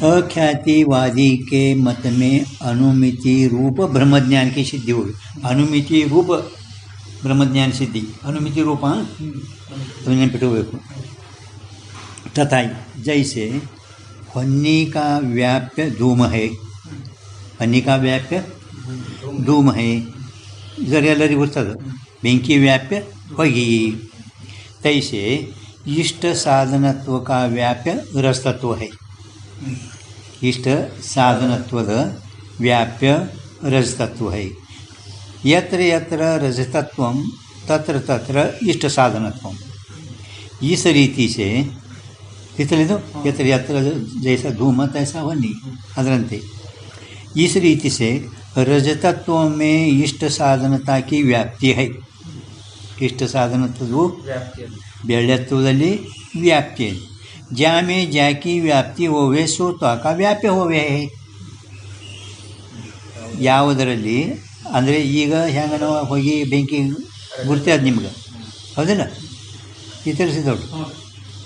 अख्यातिवादी के मत में अनुमिति रूप ब्रह्मज्ञान की सिद्धि होगी। अनुमिति रूप ब्रह्मज्ञान सिद्धि, अनुमिति रूप नेनपिಟ್ಟುಕೋಬೇಕು। तथा जैसे हन्नी का व्याप्य धूम है, हन्नी का व्याप्य धूम है, जर ಎಲ್ಲರಿಗೂ ಗೊತ್ತದು ಬೆಂಕಿ ವ್ಯಾಪ್ಯ ಹೊಗೆ। तैसे इष्ट साधनत्व का व्याप्य रसतत्व है, इष्ट साधनत्वद व्याप्य रजतत्व है। यत्र यत्र रजतत्वं तत्र तत्र इष्ट साधनत्वं। इस रीति से कितलिदो यत्र यत्र जैसा धूम तैसा वन्नी ಅದರಂತೆ इस रीति से रजतत्व में इष्ट साधनता की व्याप्ति है। इष्ट साधनत्वವು ಬೆಳ್ಳೆತ್ವದಲ್ಲಿ ವ್ಯಾಪ್ತಿ ಇದೆ। ಜಾಮೆ ಜಾಕಿ ವ್ಯಾಪ್ತಿ ಹೋವೆ ಸೋ ತ್ವಕ ವ್ಯಾಪ್ಯ ಹೋವೆ। ಯಾವುದರಲ್ಲಿ ಅಂದರೆ ಈಗ ಹೆಂಗೆ ನಾವು ಹೋಗಿ ಬೆಂಕಿ ಗುರ್ತಿ ಅದು ನಿಮ್ಗೆ ಹೌದಿಲ್ಲ, ಈ ತರಿಸಿದವ್ರು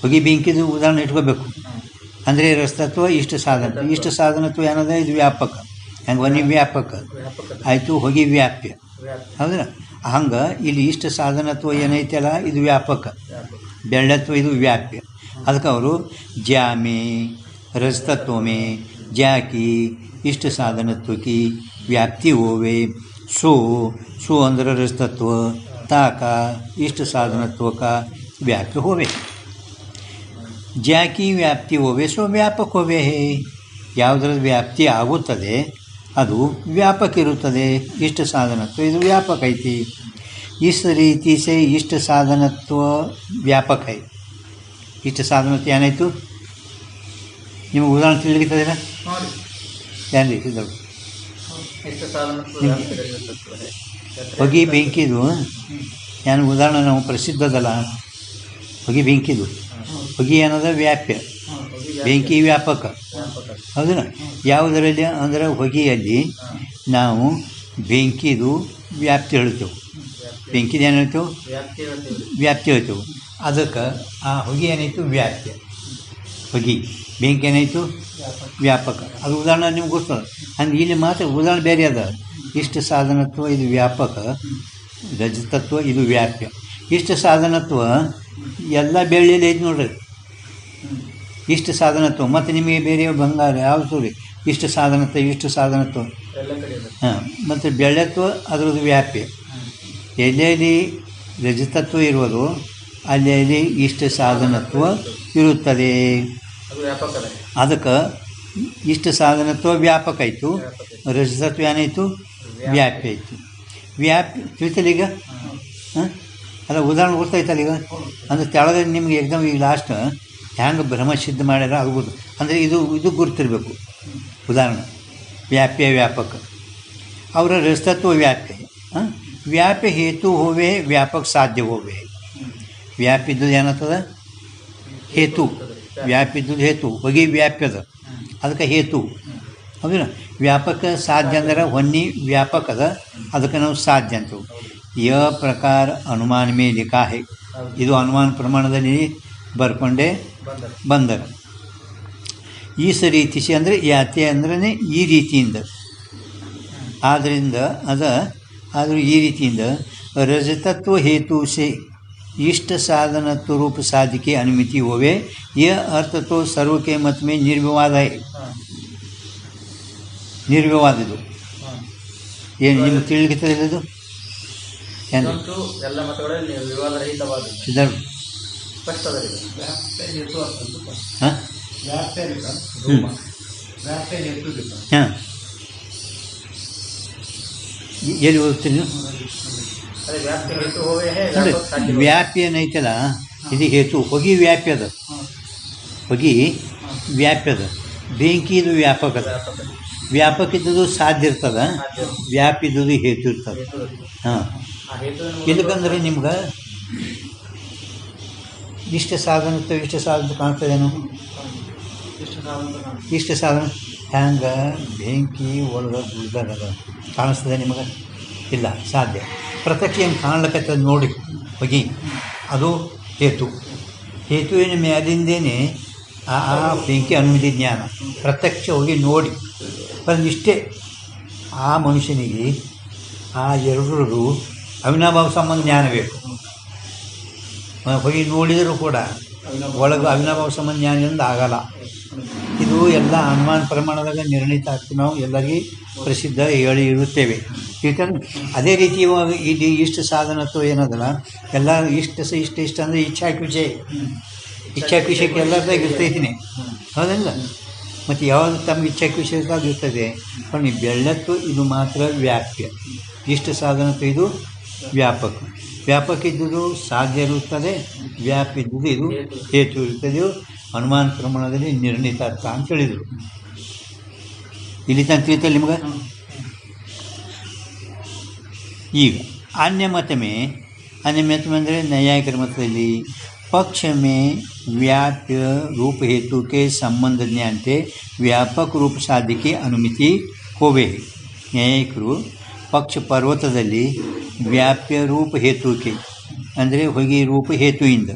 ಹೊಗೆ ಬೆಂಕಿದು ಉದಾಹರಣೆ ಇಟ್ಕೋಬೇಕು। ಅಂದರೆ ರಸತತ್ವ ಇಷ್ಟ ಸಾಧನ, ಇಷ್ಟ ಸಾಧನತ್ವ ಏನದ ಇದು ವ್ಯಾಪಕ, ಹೆಂಗೆ ವನಿ ವ್ಯಾಪಕ ಆಯಿತು, ಹೊಗೆ ವ್ಯಾಪ್ಯ ಹೌದಿಲ್ಲ। ಹಂಗೆ ಇಲ್ಲಿ ಇಷ್ಟ ಸಾಧನತ್ವ ಏನೈತಲ್ಲ ಇದು ವ್ಯಾಪಕ, ಬೆಳ್ಳತ್ವ ಇದು ವ್ಯಾಪ್ಯ। ಅದಕ್ಕೆ ಅವರು ಜಾಮೆ ರಜತತ್ವ ಮೇ ಜಾಕಿ ಇಷ್ಟ ಸಾಧನತ್ವ ಕಿ ವ್ಯಾಪ್ತಿ ಹೋವೆ ಸೋ ಸೋ ಅಂದ್ರೆ ರಜತತ್ವ ತಾಕ ಇಷ್ಟ ಸಾಧನತ್ವ का ವ್ಯಾಪ್ತಿ ಹೋವೆ। ಜಾಕಿ ವ್ಯಾಪ್ತಿ ಹೋವೆ ಸೋ ವ್ಯಾಪಕ ಹೋವೆ ಹೇ। ಯಾವುದರ ವ್ಯಾಪ್ತಿ ಆಗುತ್ತದೆ ಅದು ವ್ಯಾಪಕ ಇರುತ್ತದೆ, ಇಷ್ಟ ಸಾಧನತ್ವ ಇದು ವ್ಯಾಪಕ ಐತಿ। इस रीति से इष्ट साधनत्व व्यापक है। इष्ट साधनत्व ಏನಾಯಿತು ನಿಮಗೆ ಉದಾಹರಣೆ ತಿಳಿಲಿಕ್ಕಿಲ್ಲ ಏನು ರೀತಿ ಹೊಗೆ ಬೆಂಕಿದು ಏನು ಉದಾಹರಣೆ ನಾವು ಪ್ರಸಿದ್ಧದಲ್ಲ, ಹೊಗೆ ಬೆಂಕಿದು ಹೊಗೆ ಏನದ ವ್ಯಾಪ್ಯ, ಬೆಂಕಿ ವ್ಯಾಪಕ ಹೌದಾ। ಯಾವುದರಲ್ಲಿ ಅಂದರೆ ಹೊಗೆಯಲ್ಲಿ ನಾವು ಬೆಂಕಿದು ವ್ಯಾಪ್ತಿ ಹೇಳ್ತೇವೆ, ಬೆಂಕಿದು ಏನು ಹೇಳ್ತೇವೆ ವ್ಯಾಪ್ತಿ ಹೇಳ್ತೇವೆ। ಅದಕ್ಕೆ ಆ ಹೊಗೆ ಏನಾಯಿತು ವ್ಯಾಪ್ಯ, ಹೊಗೆ ಬೆಂಕಿ ಏನಾಯಿತು ವ್ಯಾಪಕ। ಅದು ಉದಾಹರಣೆ ನಿಮ್ಗೆ ಗೊತ್ತದ, ಹಂಗೆ ಇಲ್ಲಿ ಮಾತ್ರ ಉದಾಹರಣೆ ಬೇರೆ ಅದ। ಇಷ್ಟ ಸಾಧನತ್ವ ಇದು ವ್ಯಾಪಕ, ರಜತತ್ವ ಇದು ವ್ಯಾಪ್ಯ। ಇಷ್ಟ ಸಾಧನತ್ವ ಎಲ್ಲ ಬೆಳ್ಳಿಯಲ್ಲಿ ಐತೆ ನೋಡ್ರಿ ಇಷ್ಟ ಸಾಧನತ್ವ, ಮತ್ತು ನಿಮಗೆ ಬೇರೆ ಬಂಗಾರ ಯಾವುದು ರೀ ಇಷ್ಟ ಸಾಧನತ್ವ, ಇಷ್ಟ ಸಾಧನತ್ವ ಹಾಂ, ಮತ್ತು ಬೆಳ್ಳೆತ್ವ ಅದರದ್ದು ವ್ಯಾಪ್ಯ। ಎಲ್ಲೆಲ್ಲಿ ರಜತತ್ವ ಇರುವುದು ಅಲ್ಲೆಲ್ಲಿ ಇಷ್ಟ ಸಾಧನತ್ವ ಇರುತ್ತದೆ। ಅದಕ್ಕೆ ಇಷ್ಟ ಸಾಧನತ್ವ ವ್ಯಾಪಕ ಆಯಿತು, ರಜತತ್ವ ಏನಾಯಿತು ವ್ಯಾಪ್ಯ ಆಯಿತು। ವ್ಯಾಪ್ಯ ತಿಳಿತಲ್ಲ ಈಗ ಹಾಂ, ಅಲ್ಲ ಉದಾಹರಣೆ ಗೊತ್ತಾಯ್ತಲ್ಲ ಈಗ। ಅಂದರೆ ತೆಳಗ ನಿಮ್ಗೆ ಎಕ್ಸಾಮ್ ಈಗ ಲಾಸ್ಟ್ ಹ್ಯಾಂಗೆ ಭ್ರಮ ಸಿದ್ಧ ಮಾಡ್ಯಾರ ಆಗ್ಬೋದು, ಅಂದರೆ ಇದು ಗುರುತಿರಬೇಕು ಉದಾಹರಣೆ ವ್ಯಾಪ್ಯ ವ್ಯಾಪಕ। ಅವರ ರಜತತ್ವ ವ್ಯಾಪ್ಯ ಹಾಂ, ವ್ಯಾಪ್ಯ ಹೇತು ಹೋವೆ ವ್ಯಾಪಕ ಸಾಧ್ಯ ಹೋವೆ। ವ್ಯಾಪಿದ್ದು ಏನಾಗ್ತದ ಹೇತು, ವ್ಯಾಪಿದ್ದು ಹೇತು, ಹೊಗೆ ವ್ಯಾಪ್ಯದ ಅದಕ್ಕೆ ಹೇತು ಹೌದಿಲ್ಲ। ವ್ಯಾಪಕ ಸಾಧ್ಯ ಅಂದ್ರೆ ಹೊನ್ನಿ ವ್ಯಾಪಕದ ಅದಕ್ಕೆ ನಾವು ಸಾಧ್ಯ ಅಂತೇವೆ। ಯ ಪ್ರಕಾರ ಅನುಮಾನ ಮೇ ಲಿಖಾ ಹೈ, ಇದು ಅನುಮಾನ ಪ್ರಮಾಣದಲ್ಲಿ ಬರ್ಕೊಂಡೇ ಬಂದರ। ಈ ರೀತಿ ಅಂದರೆ ಯಾತೆ ಅಂದ್ರೆ ಈ ರೀತಿಯಿಂದ, ಆದ್ದರಿಂದ ಆದರೂ ಈ ರೀತಿಯಿಂದ रजतत्व हेतु से इष्ट साधनत्व रूप साध्य की अनुमिति होवे, यह अर्थ तो सर्व के मत में निर्विवाद है। निर्विवाद ಇದು ಏನು ನಿಮ್ಗೆ ತಿಳಿಲಿಕ್ಕಿಲ್ಲ ಇದು ಏನು ಎಲ್ಲ ಮತಗಳಲ್ಲಿ ವಿವಾದರಹಿತವಾದ ಸಿದ್ಧಾರ್ಥ ಹಾಂ ಹಾಂ ಎಲ್ಲಿ ಓದ್ತೀನಿ ನೋಡಿ, ವ್ಯಾಪ್ಯ ಏನೈತಲ್ಲ ಇದು ಹೇತು, ಹೊಗೆ ವ್ಯಾಪ್ಯದ, ಹೊಗೆ ವ್ಯಾಪ್ಯದ, ಬೆಂಕಿದು ವ್ಯಾಪಕದ, ವ್ಯಾಪಕ ಇದ್ದದು ಸಾಧ್ಯ ಇರ್ತದೆ, ವ್ಯಾಪಿದ್ದು ಹೇತು ಇರ್ತದೆ ಹಾಂ। ಇದಕ್ಕಂದ್ರೆ ನಿಮ್ಗೆ ಇಷ್ಟ ಸಾಧನತ್ವ ಇಷ್ಟ ಸಾಧನ ಕಾಣ್ತದೇನು, ಇಷ್ಟ ಸಾಧನ ಹ್ಯಾಂಗೆ ಬೆಂಕಿ ಒಳಗೆ ಗುಡ್ದಾಗ ಕಾಣಿಸ್ತದೆ ನಿಮಗೆ ಇಲ್ಲ ಸಾಧ್ಯ, ಪ್ರತ್ಯಕ್ಷ ಏನು ಕಾಣ್ಲಿಕ್ಕತ್ತದ ನೋಡಿ ಹೊಗೆ ಅದು ಹೇತು, ಹೇತುವಿನ ಮ್ಯಾಲಿಂದೇನೆ ಆ ಬೆಂಕಿ ಅನುಮತಿ ಜ್ಞಾನ ಪ್ರತ್ಯಕ್ಷ ಹೋಗಿ ನೋಡಿ ಬಂದಿಷ್ಟೇ. ಆ ಮನುಷ್ಯನಿಗೆ ಆ ಎರಡರದು ಅವಿನಾಭಾವ ಸಂಬಂಧ ಜ್ಞಾನ ಬೇಕು. ಹೋಗಿ ನೋಡಿದರೂ ಕೂಡ ಒಳಗೆ ಅವಿನಾಭಾವ ಸಂಬಂಧ ಜ್ಞಾನದಿಂದ ಆಗಲ್ಲ. ಇದು ಎಲ್ಲ ಅನುಮಾನ ಪ್ರಮಾಣದಾಗ ನಿರ್ಣೀತ ಆಗ್ತೀವಿ ನಾವು, ಎಲ್ಲರಿಗೆ ಪ್ರಸಿದ್ಧ ಹೇಳಿ ಇರುತ್ತೇವೆ. ಯಾಕಂದ್ರೆ ಅದೇ ರೀತಿ ಇವಾಗ ಇಲ್ಲಿ ಇಷ್ಟು ಸಾಧನತ್ವ ಏನದಲ್ಲ, ಎಲ್ಲ ಇಷ್ಟು ಅಂದರೆ ಇಚ್ಛಾಕೃಷಿಗೆ ಎಲ್ಲರದಾಗ ಇರ್ತೈತೀನಿ, ಹೌದಲ್ಲ? ಮತ್ತು ಯಾವುದು ತಮ್ಮ ಇಚ್ಛಾಕೃಷಿಯಾಗಿ ಇರ್ತದೆ. ನೀವು ಬೆಳ್ಳತ್ತು ಇದು ಮಾತ್ರ ವ್ಯಾಪ್ಯ, ಇಷ್ಟು ಸಾಧನತ್ವ ಇದು ವ್ಯಾಪಕ ಇದ್ದುದು ಸಾಧ್ಯ ಇರುತ್ತದೆ, ವ್ಯಾಪ್ಯ ಇದ್ದುದು ಇದು ಹೇತು ಇರುತ್ತದೆ. ಅನುಮಾನ ಪ್ರಮಾಣದಲ್ಲಿ ನಿರ್ಣೀತ ಅರ್ಥ ಅಂತ ಹೇಳಿದರು. ಇಲ್ಲಿ ತನಕ ತಿಳಿತಲ್ಲ ನಿಮ್ಗೆ? ಈಗ अन्यमतमे ಅಂದರೆ ನೈಯಾಯಿಕರ ಮತದಲ್ಲಿ पक्ष में व्याप्य रूप हेतु के संबंध ज्ञानते व्यापक रूप साध्य अनुमति होवे. ನ್ಯಾಯಿಕರು ಪಕ್ಷ ಪರ್ವತದಲ್ಲಿ ವ್ಯಾಪ್ಯ ರೂಪ ಹೇತುಕೆ ಅಂದರೆ ಹೊಗೆ ರೂಪ ಹೇತುವಿಂದ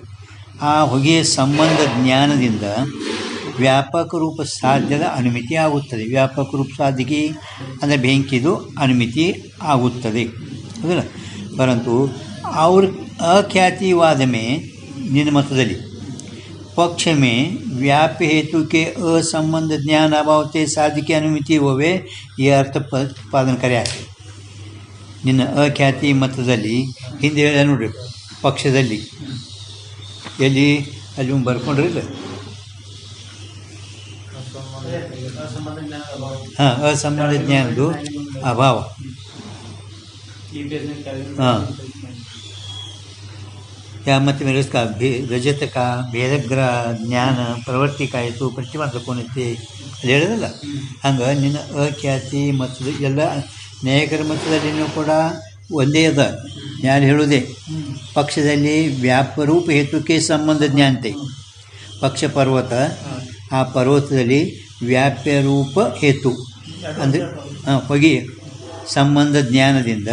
ಆ ಹೊಗೆಯ ಸಂಬಂಧ ಜ್ಞಾನದಿಂದ ವ್ಯಾಪಕ ರೂಪ ಸಾಧ್ಯದ ಅನುಮತಿ ಆಗುತ್ತದೆ. ವ್ಯಾಪಕ ರೂಪ ಸಾಧ್ಯಕ್ಕೆ ಅಂದರೆ ಬೆಂಕಿದು ಅನುಮತಿ ಆಗುತ್ತದೆ, ಹೌದಲ್ಲ? ಪರಂತು ಅವ್ರ अख्यातिवाद में निम्न मतದಲ್ಲಿ पक्ष में व्याप्य हेतु के असंबंध ज्ञान अभाव से साध्य की अनुमति होवे ये अर्थ उत्पादन कर्या. ನಿನ್ನ ಅಖ್ಯಾತಿ ಮತದಲ್ಲಿ ಹಿಂದೆ ಹೇಳ ನೋಡ್ರಿ, ಪಕ್ಷದಲ್ಲಿ ಎಲ್ಲಿ ಅಲ್ಲಿ ಬರ್ಕೊಂಡ್ರಿಲ್ಲ? ಹಾಂ, ಅಸಂಬಂಧ ಜ್ಞಾನದ್ದು ಅಭಾವ. ಹಾಂ, या मत में रजत का भेदग्रह ज्ञाನ ಪ್ರವೃತ್ತಿ ಕಾಯಿತು ಪ್ರತಿಬಂಧಕೋನೈತಿ ಅದು ಹೇಳಿದಲ್ಲ. ಹಂಗೆ ನಿನ್ನ ಅಖ್ಯಾತಿ ಮತದ ಎಲ್ಲ ನ್ಯಾಯಿಕರ ಮತದಲ್ಲಿನೂ ಕೂಡ ಒಂದೇ ಅದ. ಯಾರು ಹೇಳೋದೆ ಪಕ್ಷದಲ್ಲಿ ವ್ಯಾಪರೂಪ ಹೇತುಕ್ಕೆ ಸಂಬಂಧ ಜ್ಞಾನತೆ. ಪಕ್ಷ ಪರ್ವತ, ಆ ಪರ್ವತದಲ್ಲಿ ವ್ಯಾಪ್ಯ ರೂಪ ಹೇತು ಅಂದರೆ ಹೊಗೆ ಸಂಬಂಧ ಜ್ಞಾನದಿಂದ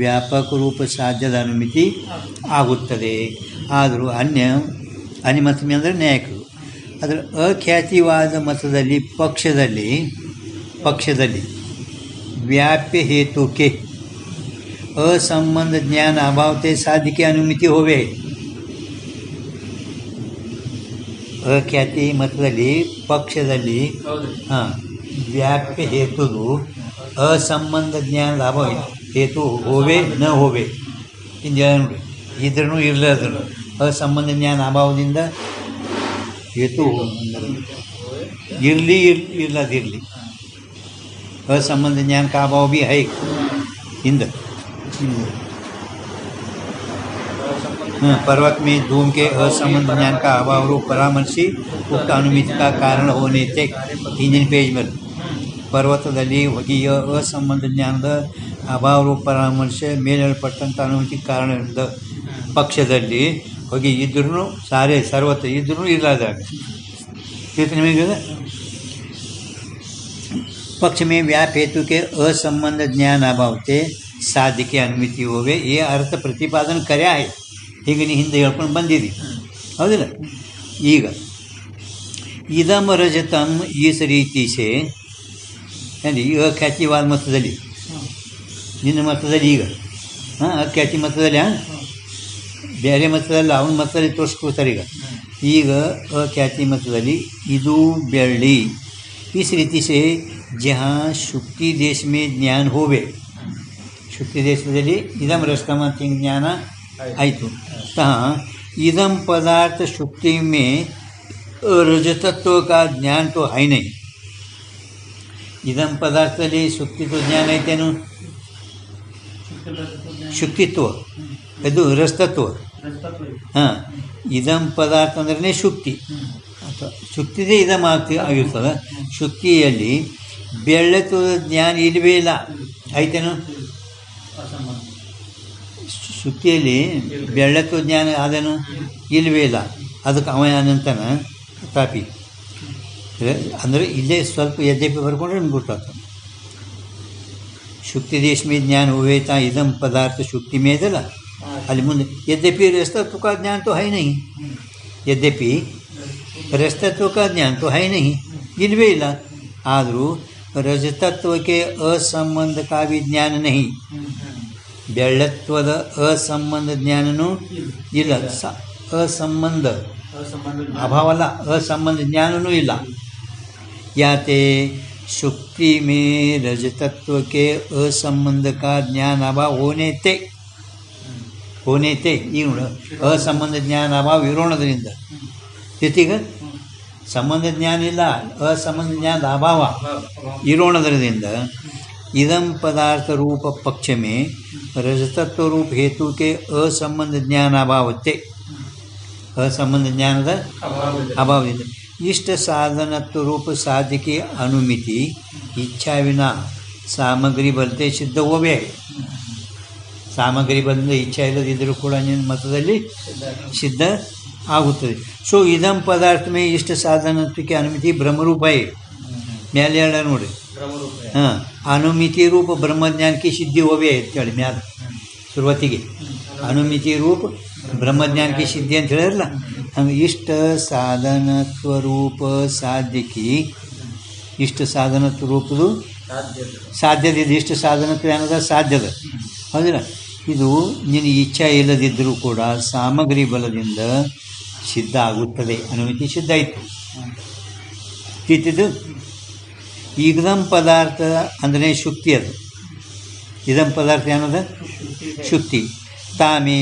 ವ್ಯಾಪಕ ರೂಪ ಸಾಧ್ಯದ ಅನುಮತಿ ಆಗುತ್ತದೆ. ಆದರೂ ಅನಿಮತ ಅಂದರೆ ನ್ಯಾಯಿಕರು. ಅದರ ಅಖ್ಯಾತಿವಾದ ಮತದಲ್ಲಿ ಪಕ್ಷದಲ್ಲಿ ವ್ಯಾಪ್ಯ ಹೇತುಕೆ असंबंध ज्ञान अभावते साध्य की अनुमति होवे. ಅಖ್ಯಾತಿ ಮತದಲ್ಲಿ ಪಕ್ಷದಲ್ಲಿ ವ್ಯಾಪ್ಯ ಹೇತುದು ಅಸಂಬಂಧ ಜ್ಞಾನದ ಅಭಾವ ಹೇತು ಹೋವೆ ನ ಹೋವೆ ಇಂದ ನೋಡಿ. ಇದ್ರೂ ಇರಲಾರ್ದು ಅಸಂಬಂಧ ಜ್ಞಾನ ಅಭಾವದಿಂದ ಹೇತು ಇರಲಿ ಇರ್ಲಾದಿರಲಿ असंबंध ज्ञान का अभाव भी है इंद. पर्वत में धूम के असंबंध ज्ञान का अभाव रूप परामर्शी उक्त अनुमिति का कारण होने थे. ಹಿಂದಿನ ಪೇಜ್ ಮೇಲೆ ಪರ್ವತದಲ್ಲಿ ಹೊಗೆಯ ಅಸಂಬಂಧ ಜ್ಞಾನದ ಅಭಾವ ರೂಪ ಪರಾಮರ್ಶೆ ಮೇಲೇಳಲ್ಪಟ್ಟಂಥ ಅನುಮತಿ ಕಾರಣದಿಂದ ಪಕ್ಷದಲ್ಲಿ ಹೊಗೆ ಇದ್ರೂ ಸರ್ವತ್ರ ಇದ್ರೂ ಇರಲಾದಾಗ ನಿಮಗೆ पक्ष में व्याप हेतु के असंबंध ज्ञान अभाव से साध्य की अनुमति होवे ये अर्थ प्रतिपादन कर्या है. ಹೀಗೆ ನೀ ಹಿಂದೆ ಹೇಳ್ಕೊಂಡು ಬಂದಿರಿ, ಹೌದಿಲ್ಲ? ಈಗ ಇದಂ ರಜತಂ ಈ ರೀತಿ ಸೇ ಈ ಅಖ್ಯಾತಿವಾದ ಮತದಲ್ಲಿ ನಿನ್ನ ಮತದಲ್ಲಿ ಈಗ ಅಖ್ಯಾತಿ ಮತದಲ್ಲಿ ಬೇರೆ ಮತದಲ್ಲಿ ಅವನ ಮತದಲ್ಲಿ ತೋರಿಸ್ಕೊಡ್ತಾರೆ. ಈಗ ಅಖ್ಯಾತಿ ಮತದಲ್ಲಿ ಇದು ಬೆಳ್ಳಿ. इस रीति से जहाँ शुक्ति देश में ज्ञान होवे, शुक्ति देशದಲ್ಲಿ ಇದಂ ರಸ್ತಮ ತಿಂಗ್ ಜ್ಞಾನ ಆಯಿತು. तहाँ इदम पदार्थ शुक्ति में रजतत्व का ज्ञान तो है नहीं. ಇದಂ ಪದಾರ್ಥದಲ್ಲಿ ಶುಕ್ತಿತ್ವ ಜ್ಞಾನ ಐತೇನು? ಶುಕ್ತಿತ್ವ ಇದು ರಸ್ತತ್ವ. ಹಾಂ, ಇದಂ ಪದಾರ್ಥ ಅಂದ್ರೆ ಶುಕ್ತಿ ಅಥವಾ ಶುಕ್ತಿದೇ ಇದಂ ಆಗಿರ್ತದೆ. ಶುಕ್ತಿಯಲ್ಲಿ ಬೆಳ್ಳತ್ವದ ಜ್ಞಾನ ಇಲ್ಲವೇ ಇಲ್ಲ, ಐತೇನು? ಶುಕ್ತಿಯಲ್ಲಿ ಬೆಳ್ಳತ್ವ ಜ್ಞಾನ ಅದೇನು ಇಲ್ಲವೇ ಇಲ್ಲ. ಅದಕ್ಕೆ ಅವ ಏನಂತಾನ ತಾಪಿ ಅಂದರೆ ಇಲ್ಲೇ ಸ್ವಲ್ಪ ಯದ್ಯಪಿ ಬರ್ಕೊಂಡ್ರೆ ನಿಮ್ಗೆ ಗೊತ್ತಾಗ್ತದೆ. ಶುಕ್ತಿ ದೇಶ ಮೇ ಜ್ಞಾನ ಹೋಯ್ತಾ ಇದಂ ಪದಾರ್ಥ ಶುಕ್ತಿ ಮೇ ಇದಲ್ಲ, ಅಲ್ಲಿ ಮುಂದೆ ಯದ್ಯಪಿ ರಸ್ತತ್ವ का ज्ञान तो है नहीं. यद्यपि रजतत्व का ज्ञान तो है नहीं, इल्वे ಇಲ್ಲ. ಆದರೂ ರಜತತ್ವಕ್ಕೆ ಅಸಂಬಂಧ का भी ज्ञान नहीं. ಬೆಳ್ಳತ್ವದ ಅಸಂಬಂಧ ಜ್ಞಾನನೂ ಇಲ್ಲ. ಅಸಂಬಂಧ अभाव अಲ್ಲ, असंबंध ज्ञाननೂ ಇಲ್ಲ. याते शुक्ति में रजतत्व के असंबंध का ज्ञान अभाव होने ते ಈಗ ನೋಡು, असंबंध ज्ञान अभाव ಇರೋಣದ್ರಿಂದ ಜೊತೆಗೆ ಸಂಬಂಧ ಜ್ಞಾನ ಇಲ್ಲ, असंबंध ज्ञान अभाव ಇರೋಣದ್ರಿಂದ इदम पदार्थ रूप पक्ष में रजतत्व रूप हेतु के असंबंध ज्ञान अभावते असंबंध ज्ञानದ ಅಭಾವದಿಂದ इष्ट साधनत्व रूप साध्य की अनुमिति इच्छा विना सामग्री बलते सिद्ध होवे. ಸಾಮಗ್ರಿ ಬಂದ ಇಚ್ಛೆ ಇಲ್ಲದಿದ್ದರೂ ಕೂಡ ನಿಮ್ಮ ಮತದಲ್ಲಿ ಸಿದ್ಧ ಆಗುತ್ತದೆ. ಸೊ ಇದಂ ಪದಾರ್ಥ ಮೇ ಇಷ್ಟ ಸಾಧನತ್ವಕ್ಕೆ ಅನುಮಿತಿ ಬ್ರಹ್ಮರೂಪ ಮ್ಯಾಲೆ ಹೇಳ ನೋಡಿ. ಹಾಂ, ಅನುಮಿತಿ ರೂಪ ಬ್ರಹ್ಮಜ್ಞಾನಕ್ಕೆ ಸಿದ್ಧಿ ಹೋವೆ ಅಂತೇಳಿ ಮ್ಯಾಲ ಶುರುವತ್ತಿಗೆ ಅನುಮಿತಿ ರೂಪ ಬ್ರಹ್ಮಜ್ಞಾನಕ್ಕೆ ಸಿದ್ಧಿ ಅಂತ ಹೇಳಿರಲ್ಲ, ಹಂಗೆ ಇಷ್ಟ ಸಾಧನತ್ವ ರೂಪ ಸಾಧ್ಯಕ್ಕೆ ಇಷ್ಟ ಸಾಧನತ್ವ ರೂಪದು ಸಾಧ್ಯದಿದೆ. ಇಷ್ಟ ಸಾಧನತ್ವ ಏನದ ಸಾಧ್ಯದ ಹೌದಿಲ್ಲ. ಇದು ನಿನಗೆ ಇಚ್ಛೆ ಇಲ್ಲದಿದ್ದರೂ ಕೂಡ ಸಾಮಗ್ರಿ ಬಲದಿಂದ ಸಿದ್ಧ ಆಗುತ್ತದೆ. ಅನುಮಿತಿ ಸಿದ್ಧ ಆಯಿತು. ತಿತ್ತಿದ್ದು ಈಗದಂ ಪದಾರ್ಥ ಅಂದರೆ ಶುಕ್ತಿ. ಅದು ಇದಂ ಪದಾರ್ಥ ಏನದ ಶುಕ್ತಿ. ತಾಮೇ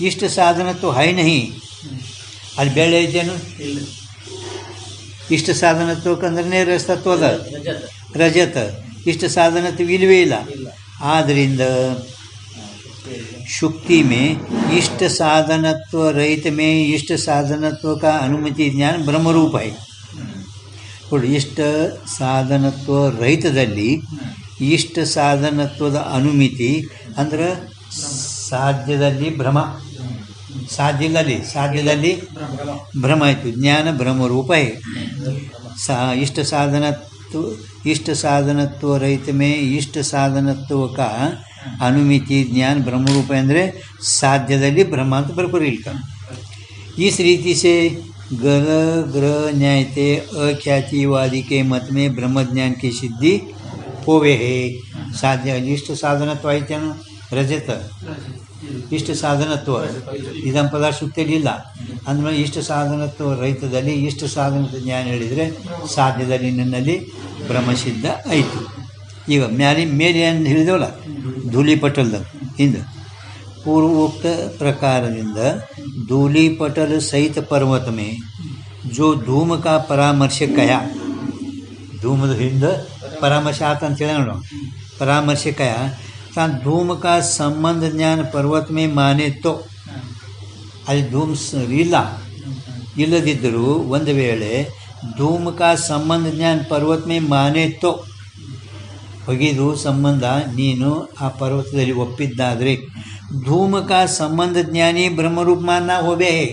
ಇಷ್ಟ ಸಾಧನತ್ವ ಹೈ ನಹಿ, ಅಲ್ಲಿ ಬೆಳೆ ಐತೇನು ಇಷ್ಟ ಸಾಧನತ್ವಕ್ಕಂದ್ರೆ ರಜತತ್ವ ಅದ, ರಜತ. ಇಷ್ಟ ಸಾಧನತ್ವ ಇಲ್ಲವೇ ಇಲ್ಲ. ಆದ್ದರಿಂದ शुक्ति में इष्ट साधनत्व रहित में इष्ट साधनत्व का अनुमति ज्ञान ब्रह्मरूप है. इष्ट साधनत्व रहितದಲ್ಲಿ ಇಷ್ಟ ಸಾಧನತ್ವದ ಅನುಮಿತಿ ಅಂದ್ರೆ ಸಾಧ್ಯದಲ್ಲಿ ಭ್ರಮ, ಸಾಧ್ಯದಲ್ಲಿ ಭ್ರಮ ಆಯಿತು. ಜ್ಞಾನ ಬ್ರಹ್ಮरूप है. इष्ट साधनत्व रहित में इष्ट साधनत्व का ಅನುಮಿತಿ ಜ್ಞಾನ ಬ್ರಹ್ಮರೂಪ ಅಂದರೆ ಸಾಧ್ಯದಲ್ಲಿ ಬ್ರಹ್ಮ ಅಂತ ಬರ್ಕೋರಿ ಇಲ್ಕ. इस रीति से गर ग्रह न्यायते अख्यातिवादी के मत में ब्रह्म ज्ञान की सिद्धि होवे है. साध्य इष्ट साधनत्ವ ಐತೇನು ರಜತ, ಇಷ್ಟ ಸಾಧನತ್ವ ಇದಂ ಪದಾರ್ಥ ಶುಕ್ತಿಯಲ್ಲಿಲ್ಲ. ಅಂದಮೇಲೆ ಇಷ್ಟ ಸಾಧನತ್ವ ರಹಿತದಲ್ಲಿ ಇಷ್ಟ ಸಾಧನತ್ವ ಜ್ಞಾನ ಹೇಳಿದರೆ ಸಾಧ್ಯದಲ್ಲಿ ನನ್ನಲ್ಲಿ ಬ್ರಹ್ಮಸಿದ್ಧ ಆಯಿತು. ಈಗ ಮೇಲೆ ಏನು ಹೇಳಿದವಲ್ಲ ಧೂಳಿಪಟಲದ ಹಿಂದೆ पूर्वोक्त प्रकारದಿಂದ धूलिपटल सहित पर्वत में जो धूम का परामर्श कया, धूमದ ಹಿಂದೆ ಪರಾಮರ್ಶ ಆತ ಅಂತೇಳಿ ನೋಡೋಣ. ಪರಾಮರ್ಶ ಕಯ ತಾ धूम का संबंध ज्ञान पर्वत में माने तो ಅಲ್ಲಿ ಧೂಮ್ ಇಲ್ಲದಿದ್ದರೂ ಒಂದು ವೇಳೆ धूम का संबंध ज्ञान पर्वत में माने तो ಹೊಗಿದು ಸಂಬಂಧ ನೀನು ಆ ಪರ್ವತದಲ್ಲಿ ಒಪ್ಪಿದ್ದಾದರೆ धूम का संबंध ज्ञानी ब्रह्मरूप मानना होवे है.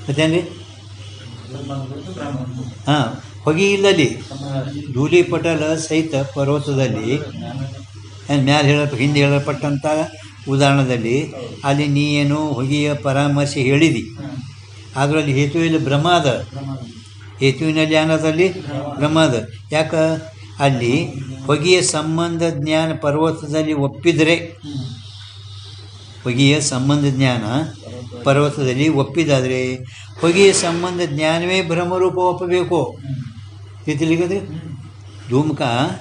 ಗೊತ್ತೇನ್ರಿ? ಹಾಂ, ಹೊಗೆ ಇಲ್ಲಲ್ಲಿ ಧೂಳಿಪಟಲ ಸಹಿತ ಪರ್ವತದಲ್ಲಿ ಮ್ಯಾಲೆ ಹಿಂದೆ ಹೇಳಲ್ಪಟ್ಟಂಥ ಉದಾಹರಣದಲ್ಲಿ ಅಲ್ಲಿ ನೀ ಏನು ಹೊಗೆಯ ಪರಾಮರ್ಶೆ ಹೇಳಿದಿ, ಆದರೂ ಅಲ್ಲಿ ಹೇತುವಿನಲ್ಲಿ ಬ್ರಹ್ಮ ಅದ. ಹೇತುವಿನಲ್ಲಿ ಏನದಲ್ಲಿ ಬ್ರಹ್ಮ ಅದ. ಯಾಕೆ ಅಲ್ಲಿ ಹೊಗೆಯ ಸಂಬಂಧ ಜ್ಞಾನ ಪರ್ವತದಲ್ಲಿ ಒಪ್ಪಿದರೆ, ಹೊಗೆಯ ಸಂಬಂಧ ಜ್ಞಾನ ಪರ್ವತದಲ್ಲಿ ಒಪ್ಪಿದಾದರೆ ಹೊಗೆಯ ಸಂಬಂಧ ಜ್ಞಾನವೇ ಬ್ರಹ್ಮರೂಪ ಒಪ್ಪಬೇಕು. ತಿಳಿಗದ್ರೆ धूम का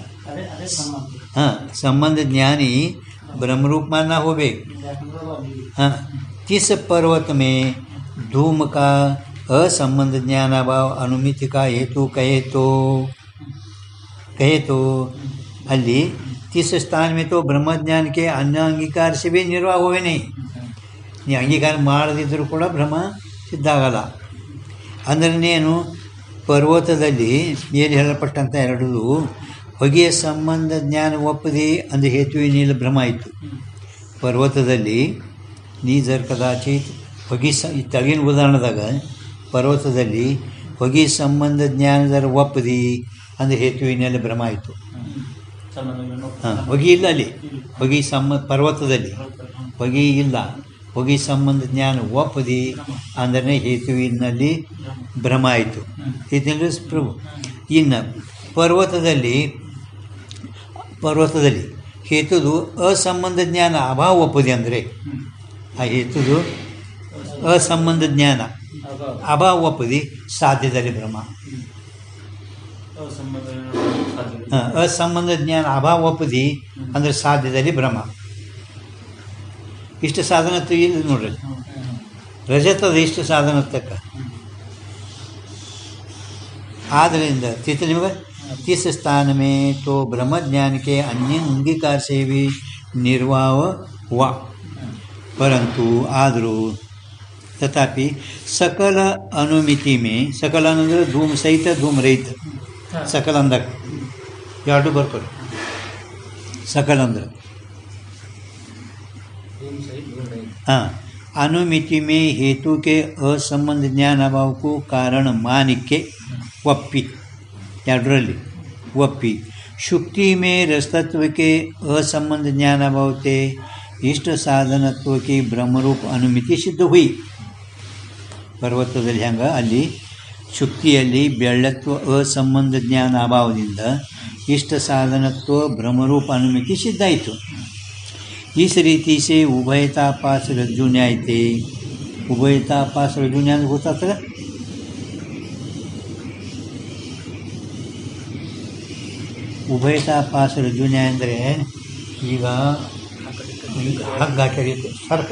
हाँ संबंध ज्ञानी ब्रह्मरूप मानना होवे. हाँ, किस पर्वत में धूम का असंबंध ज्ञान अभाव अनुमिति का हेतु कहे तो ಅಲ್ಲಿ तीस स्थान में तो ब्रह्मज्ञान के अन्य अंगीकार से भी निर्वाह हुए नहीं. ನೀ ಅಂಗೀಕಾರ ಮಾಡದಿದ್ದರೂ ಕೂಡ ಬ್ರಹ್ಮ ಸಿದ್ಧ ಆಗಲ್ಲ. ಅಂದ್ರೇನು, ಪರ್ವತದಲ್ಲಿ ಮೇಲೆ ಹೇಳಲ್ಪಟ್ಟಂಥ ಎರಡು ಹೊಗೆಯ ಸಂಬಂಧ ಜ್ಞಾನ ಒಪ್ಪದೆ ಅಂದರೆ ಹೇತುವಿನಿಲ್ಲ ಭ್ರಮ ಆಯಿತು. ಪರ್ವತದಲ್ಲಿ ನೀ ಜರ್ ಕದಾಚಿತ್ ಹೊಗೆ ತಗಿನ ಉದಾಹರಣೆದಾಗ ಪರ್ವತದಲ್ಲಿ ಹೊಗೆ ಸಂಬಂಧ ಜ್ಞಾನದರ ಒಪ್ಪದಿ ಅಂದರೆ ಹೇತುವಿನೆಲ್ಲ ಭ್ರಮ ಆಯಿತು. ಹಾಂ, ಹೊಗೆ ಇಲ್ಲ ಅಲ್ಲಿ, ಹೊಗೆ ಪರ್ವತದಲ್ಲಿ ಹೊಗೆ ಇಲ್ಲ. ಹೊಗೆ ಸಂಬಂಧ ಜ್ಞಾನ ಒಪ್ಪದಿ ಅಂದರೆ ಹೇತುವಿನಲ್ಲಿ ಭ್ರಮ ಆಯಿತು. ಇದೆಲ್ಲ ಪ್ರಭು. ಇನ್ನು ಪರ್ವತದಲ್ಲಿ ಹೇತುದು ಅಸಂಬಂಧ ಜ್ಞಾನ ಅಭಾವ ಒಪ್ಪದಿ ಅಂದರೆ ಆ ಹೇತುದು ಅಸಂಬಂಧ ಜ್ಞಾನ ಅಭಾವ ಒಪ್ಪದಿ ಸಾಧ್ಯದಲ್ಲಿ ಭ್ರಮ. ಅಸಂಬಂಧ ಜ್ಞಾನ ಅಭಾವ ಒಪ್ಪದಿ ಅಂದರೆ ಸಾಧ್ಯದಲ್ಲಿ ಭ್ರಮ. ಇಷ್ಟು ಸಾಧನತ್ವ ಇಲ್ಲ ನೋಡ್ರಿ. ರಜತದ ಇಷ್ಟು ಸಾಧನತ್ವಕ್ಕ ಆದ್ದರಿಂದ ನಿಮಗೆ तीस स्थान में तो ब्रह्म ज्ञान के अन्य अंगीकार से भी निर्वाह हुआ, परंतु आदरू तथापि सकल अनुमिति में सकल ಅಂದರೆ ಧೂಮ ಸಹಿತ ಧೂಮ ರಹಿತ सकल अंदर ಎರಡು ಬರ್ಕೊಳ್ಳಿ. सकल ಅಂದ್ರೆ हाँ अनुमिति में हेतु के असंबंध ज्ञान अभाव को कारण मान के वप्पी ಎರಡರಲ್ಲಿ ಒಪ್ಪಿ ಶುಕ್ತಿ ಮೇ ರಸತತ್ವಕ್ಕೆ असंबंध ज्ञान अभाव थे इष्ट साधनत्व की ब्रह्मरूप अनुमिति सिद्ध हुई. ಪರ್ವತದಲ್ಲಿ ಹಂಗೆ ಅಲ್ಲಿ ಶುಕ್ತಿಯಲ್ಲಿ ಬೆಳ್ಳತ್ವ ಅಸಂಬಂಧ ಜ್ಞಾನ ಅಭಾವದಿಂದ ಇಷ್ಟ ಸಾಧನತ್ವ ಬ್ರಹ್ಮರೂಪ ಅನುಮಿತಿ ಸಿದ್ಧ ಆಯಿತು. इस रीति से उभयतापास रज्जु न्याय थे. उभयतापास रज्जु न्याय ಗೊತ್ತಾಗ್ತದೆ. ಉಭಯತಾಪಾಸ ರಜ್ಜು ನ್ಯಾಯ ಅಂದರೆ ಈಗ ಹಗ್ಗ ಹಾಕಿ ಸರ್ಕ